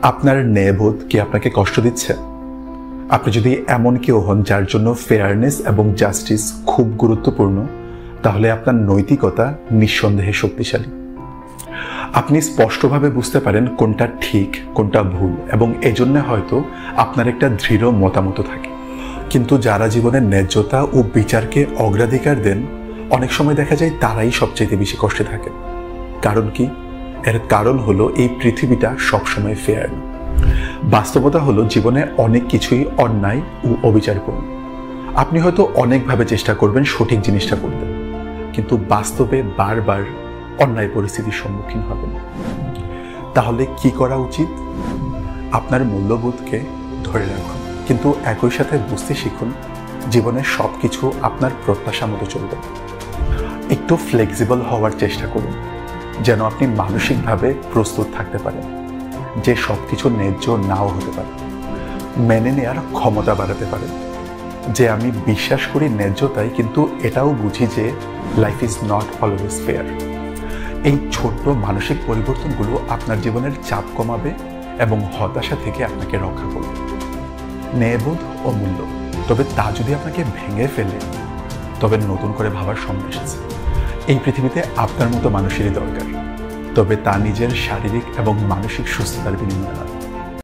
আপনার ন্যায়বোধ কি আপনাকে কষ্ট দিচ্ছে? আপনি যদি এমন কেউ হন যার জন্য ফেয়ারনেস এবং জাস্টিস খুব গুরুত্বপূর্ণ, তাহলে আপনার নৈতিকতা নিঃসন্দেহে শক্তিশালী। আপনি স্পষ্টভাবে বুঝতে পারেন কোনটা ঠিক কোনটা ভুল, এবং এজন্য হয়তো আপনার একটা দৃঢ় মতামত থাকে। কিন্তু যারা জীবনের ন্যায্যতা ও বিচারকে অগ্রাধিকার দেন, অনেক সময় দেখা যায় তারাই সবচেয়ে বেশি কষ্টে থাকে। কারণ কি? এর কারণ হলো এই পৃথিবীটা সবসময় ফেয়ার না। বাস্তবতা হলো জীবনে অনেক কিছুই অন্যায় ও অবিচারপূর্ণ। আপনি হয়তো অনেকভাবে চেষ্টা করবেন সঠিক জিনিসটা করতে, কিন্তু বাস্তবে বারবার অন্যায় পরিস্থিতির সম্মুখীন হবেন। তাহলে কি করা উচিত? আপনার মূল্যবোধকে ধরে রাখুন, কিন্তু একই সাথে বুঝতে শিখুন জীবনের সব কিছু আপনার প্রত্যাশা মতো চলবে। একটু ফ্লেক্সিবল হওয়ার চেষ্টা করুন, যেন আপনি মানসিকভাবে প্রস্তুত থাকতে পারেন যে সব কিছু ন্যায্য নাও হতে পারে। মেনে নেওয়ার ক্ষমতা বাড়াতে পারেন যে আমি বিশ্বাস করি ন্যায্যতাই, কিন্তু এটাও বুঝি যে life is not always fair. এই ছোট্ট মানসিক পরিবর্তনগুলো আপনার জীবনের চাপ কমাবে এবং হতাশা থেকে আপনাকে রক্ষা করবে। ন্যায়বোধ ও মূল্য, তবে তা যদি আপনাকে ভেঙে ফেলে, তবে নতুন করে ভাবার সময় এসেছে। এই পৃথিবীতে আপনার মতো মানুষেরই দরকার, তবে তা নিজের শারীরিক এবং মানসিক সুস্থতার বিনিময়ে।